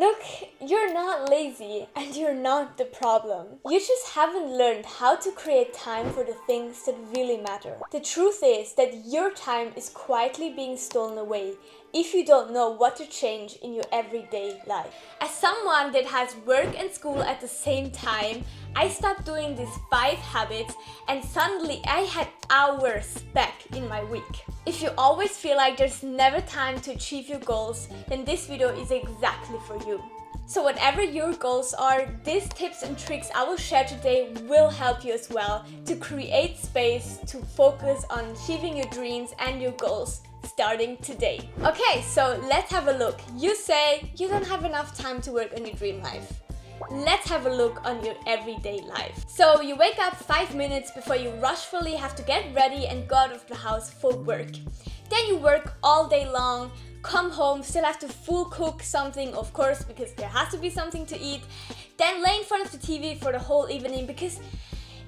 Look, you're not lazy and you're not the problem. You just haven't learned how to create time for the things that really matter. The truth is that your time is quietly being stolen away if you don't know what to change in your everyday life. As someone that has work and school at the same time, I stopped doing these 5 habits and suddenly I had hours back in my week. If you always feel like there's never time to achieve your goals, then this video is exactly for you. So whatever your goals are, these tips and tricks I will share today will help you as well to create space to focus on achieving your dreams and your goals starting today. Okay, so let's have a look. You say you don't have enough time to work on your dream life. Let's have a look on your everyday life. So you wake up 5 minutes before you rushfully have to get ready and go out of the house for work. Then you work all day long, come home, still have to full cook something, of course, because there has to be something to eat. Then lay in front of the TV for the whole evening because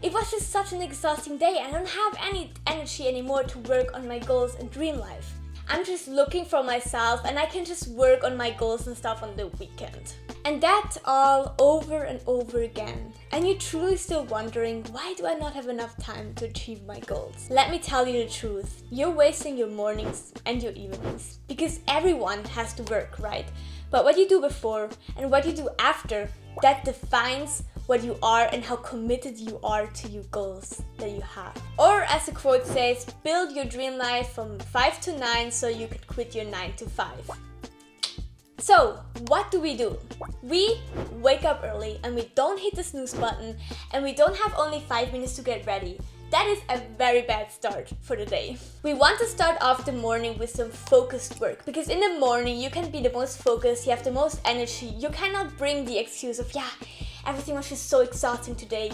it was just such an exhausting day. I don't have any energy anymore to work on my goals and dream life. I'm just looking for myself and I can just work on my goals and stuff on the weekend. And that's all over and over again. And you're truly still wondering, why do I not have enough time to achieve my goals? Let me tell you the truth. You're wasting your mornings and your evenings. Because everyone has to work, right? But what you do before and what you do after, that defines what you are and how committed you are to your goals that you have. Or as the quote says, build your dream life from 5 to 9 so you could quit your 9 to 5. So, what do? We wake up early and we don't hit the snooze button and we don't have only 5 minutes to get ready. That is a very bad start for the day. We want to start off the morning with some focused work because in the morning you can be the most focused, you have the most energy. You cannot bring the excuse of, everything was just so exhausting today.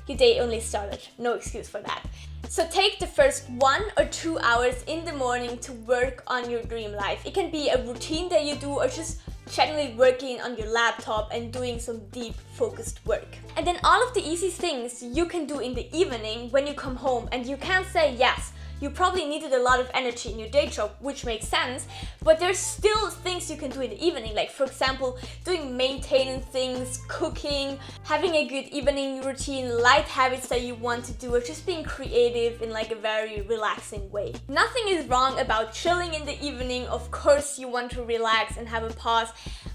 Your day only started. No excuse for that. So take the first 1 or 2 hours in the morning to work on your dream life. It can be a routine that you do or just generally working on your laptop and doing some deep focused work. And then all of the easy things you can do in the evening when you come home, and you can say yes. You probably needed a lot of energy in your day job, which makes sense, but there's still things you can do in the evening, like for example, doing maintenance things, cooking, having a good evening routine, light habits that you want to do, or just being creative in like a very relaxing way. Nothing is wrong about chilling in the evening. Of course you want to relax and have a pause,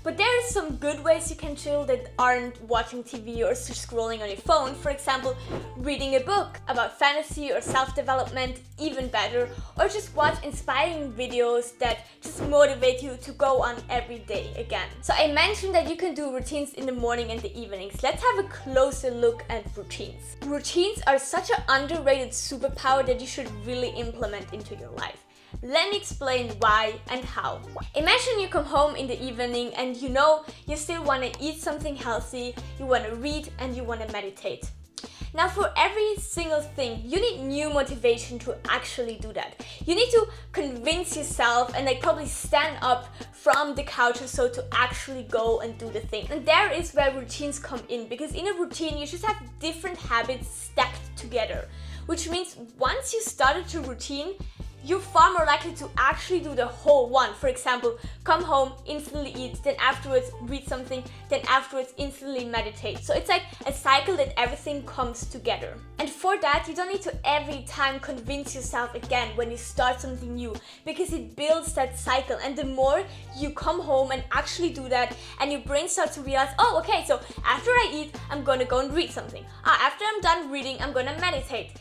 but there are some good ways you can chill that aren't watching TV or just scrolling on your phone. For example, reading a book about fantasy or self-development, even better, or just watch inspiring videos that just motivate you to go on every day again. So I mentioned that you can do routines in the morning and the evenings. Let's have a closer look at routines. Routines are such an underrated superpower that you should really implement into your life. Let me explain why and how. Imagine you come home in the evening and you still want to eat something healthy, you want to read and you want to meditate. Now for every single thing, you need new motivation to actually do that. You need to convince yourself and probably stand up from the couch or so to actually go and do the thing. And there is where routines come in, because in a routine you just have different habits stacked together. Which means once you started your routine, you're far more likely to actually do the whole one. For example, come home, instantly eat, then afterwards read something, then afterwards instantly meditate. So it's like a cycle that everything comes together. And for that, you don't need to every time convince yourself again when you start something new, because it builds that cycle. And the more you come home and actually do that, and your brain starts to realize, oh, okay, so after I eat, I'm gonna go and read something. After I'm done reading, I'm gonna meditate.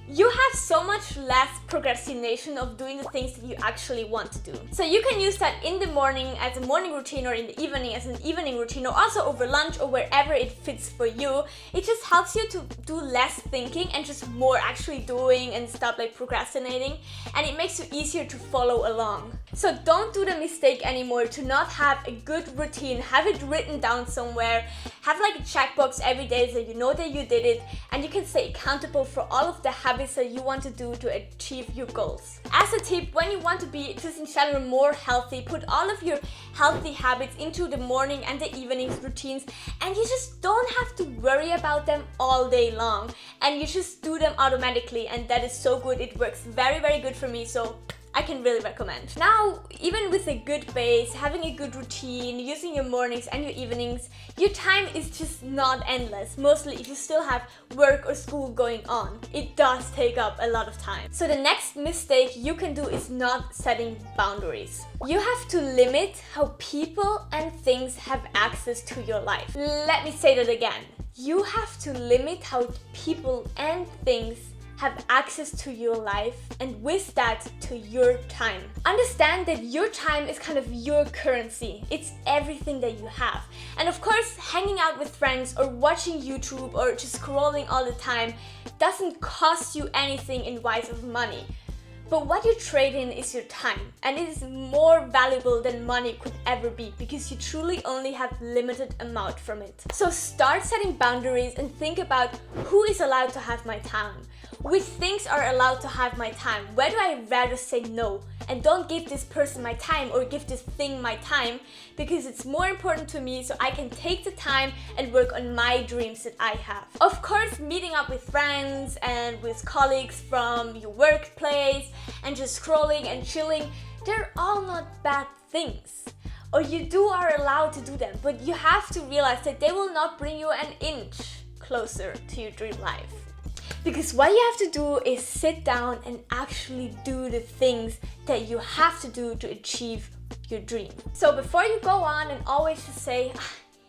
You have so much less procrastination of doing the things that you actually want to do. So you can use that in the morning as a morning routine, or in the evening as an evening routine, or also over lunch or wherever it fits for you. It just helps you to do less thinking and just more actually doing and stop procrastinating, and it makes it easier to follow along. So don't do the mistake anymore to not have a good routine. Have it written down somewhere. Have a checkbox every day so you know that you did it, and you can stay accountable for all of the habits that you want to do to achieve your goals. As a tip, when you want to be just in general more healthy, put all of your healthy habits into the morning and the evenings routines, and you just don't have to worry about them all day long, and you just do them automatically, and that is so good. It works very, very good for me, so I can really recommend. Now, even with a good base, having a good routine, using your mornings and your evenings, your time is just not endless. Mostly if you still have work or school going on, it does take up a lot of time. So the next mistake you can do is not setting boundaries. You have to limit how people and things have access to your life. Let me say that again. You have to limit how people and things have access to your life, and with that, to your time. Understand that your time is kind of your currency. It's everything that you have. And of course, hanging out with friends or watching YouTube or just scrolling all the time doesn't cost you anything in wise of money. But what you trade in is your time, and it is more valuable than money could ever be because you truly only have limited amount from it. So start setting boundaries and think about who is allowed to have my time. Which things are allowed to have my time? Where do I rather say no and don't give this person my time or give this thing my time because it's more important to me, so I can take the time and work on my dreams that I have. Of course, meeting up with friends and with colleagues from your workplace and just scrolling and chilling, they're all not bad things. Or you are allowed to do them, but you have to realize that they will not bring you an inch closer to your dream life. Because what you have to do is sit down and actually do the things that you have to do to achieve your dream. So before you go on and always just say,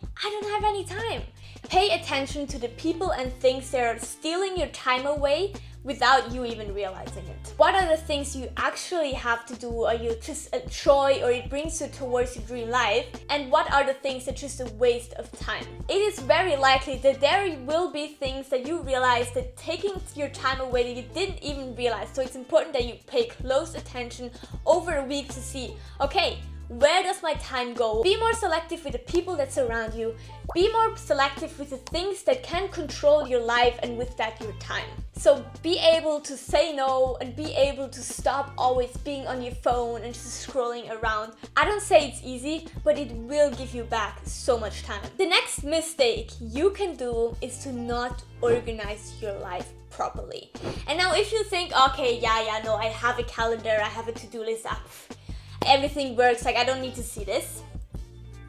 I don't have any time, pay attention to the people and things that are stealing your time away without you even realizing it. What are the things you actually have to do, or you just enjoy, or it brings you towards your dream life? And what are the things that are just a waste of time? It is very likely that there will be things that you realize that taking your time away that you didn't even realize. So it's important that you pay close attention over a week to see, okay, where does my time go? Be more selective with the people that surround you. Be more selective with the things that can control your life and with that your time. So be able to say no and be able to stop always being on your phone and just scrolling around. I don't say it's easy, but it will give you back so much time. The next mistake you can do is to not organize your life properly. And now if you think, okay, no, I have a calendar, I have a to-do list app, everything works, like I don't need to see this.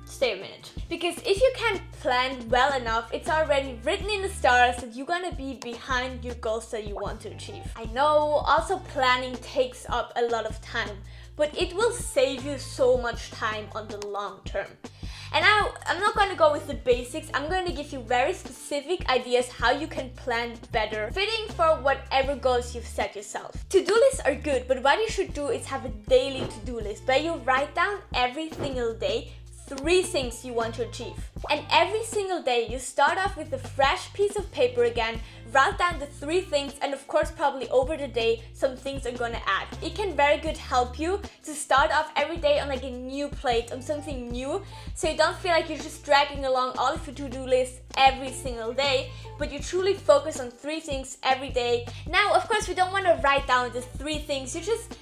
Stay a minute. Because if you can't plan well enough, it's already written in the stars that you're gonna be behind your goals that you want to achieve. I know, also planning takes up a lot of time, but it will save you so much time on the long term. And now, I'm not going to go with the basics, I'm going to give you very specific ideas how you can plan better, fitting for whatever goals you've set yourself. To-do lists are good, but what you should do is have a daily to-do list where you write down every single day 3 things you want to achieve. And every single day you start off with a fresh piece of paper again, write down the 3 things, and of course probably over the day some things are gonna add. It can very good help you to start off every day on like a new plate, on something new, so you don't feel like you're just dragging along all of your to-do lists every single day, but you truly focus on 3 things every day. Now of course we don't want to write down the 3 things you just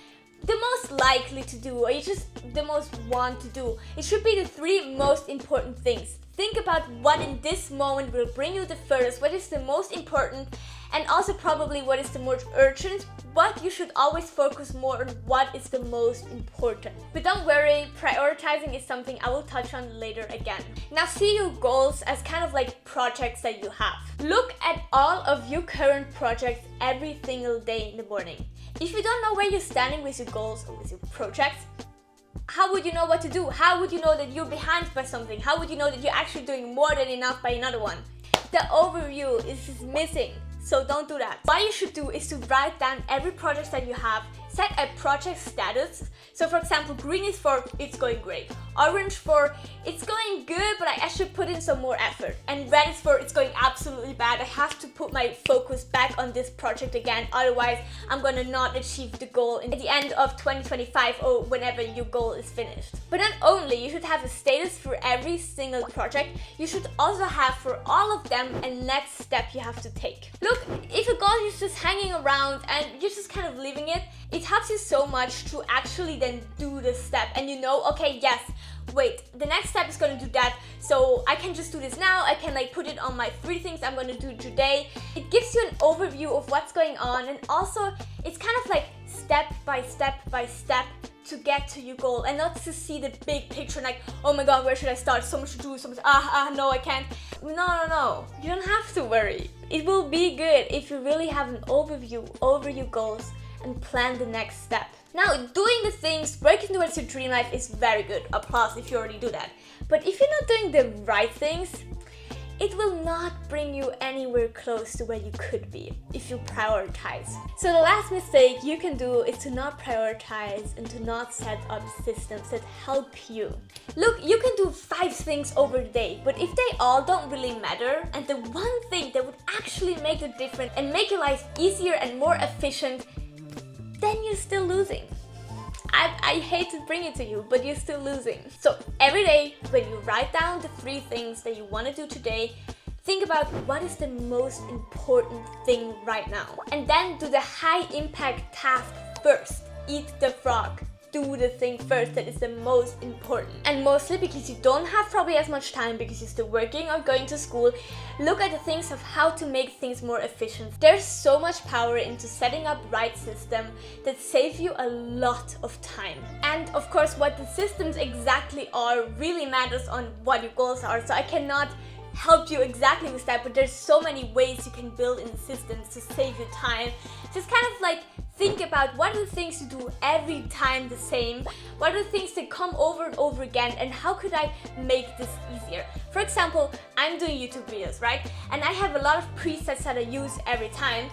the most likely to do, or you just the most want to do. It should be the 3 most important things. Think about what in this moment will bring you the furthest, what is the most important, and also probably what is the most urgent, but you should always focus more on what is the most important. But don't worry, prioritizing is something I will touch on later again. Now see your goals as kind of like projects that you have. Look at all of your current projects every single day in the morning. If you don't know where you're standing with your goals or with your projects, how would you know what to do? How would you know that you're behind by something? How would you know that you're actually doing more than enough by another one? The overview is just missing, so don't do that. What you should do is to write down every project that you have, set a project status. So for example, green is for it's going great, orange for it's going good but I should put in some more effort, and red is for it's going absolutely bad, I have to put my focus back on this project again, otherwise I'm gonna not achieve the goal at the end of 2025 or whenever your goal is finished. But not only you should have a status for every single project, you should also have for all of them a next step you have to take. Look, if a goal is just hanging around and you're just kind of leaving it, it helps you so much to actually then do the step, and you know, okay, yes, wait, the next step is going to do that, so I can just do this now, I can like put it on my 3 things I'm going to do today. It gives you an overview of what's going on, and also it's kind of like step by step to get to your goal, and not to see the big picture like, oh my god, where should I start? So much to do, so much, no, I can't. No. You don't have to worry. It will be good if you really have an overview over your goals and plan the next step. Now, doing the things, working towards your dream life is very good. Applause if you already do that. But if you're not doing the right things, it will not bring you anywhere close to where you could be if you prioritize. So the last mistake you can do is to not prioritize and to not set up systems that help you. Look, you can do 5 things over the day, but if they all don't really matter, and the one thing that would actually make a difference and make your life easier and more efficient, then you're still losing. I hate to bring it to you, but you're still losing. So every day when you write down the 3 things that you want to do today, think about what is the most important thing right now. And then do the high impact task first. Eat the frog. Do the thing first that is the most important. And mostly because you don't have probably as much time because you're still working or going to school, look at the things of how to make things more efficient. There's so much power into setting up right system that save you a lot of time. And of course, what the systems exactly are really matters on what your goals are. So I cannot help you exactly with that, but there's so many ways you can build in the systems to save you time. Just kind of like think about what are the things you do every time the same, what are the things that come over and over again, and how could I make this easier. For example, I'm doing YouTube videos, right? And I have a lot of presets that I use every time.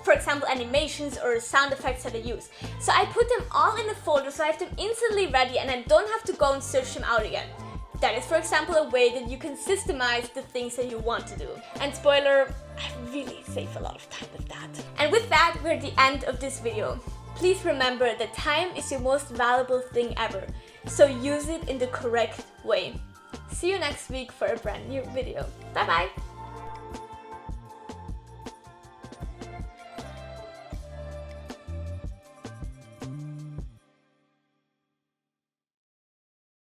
For example, animations or sound effects that I use. So I put them all in a folder so I have them instantly ready and I don't have to go and search them out again. That is, for example, a way that you can systemize the things that you want to do. And spoiler, I really save a lot of time with that. And with that, we're at the end of this video. Please remember that time is your most valuable thing ever, so use it in the correct way. See you next week for a brand new video. Bye bye!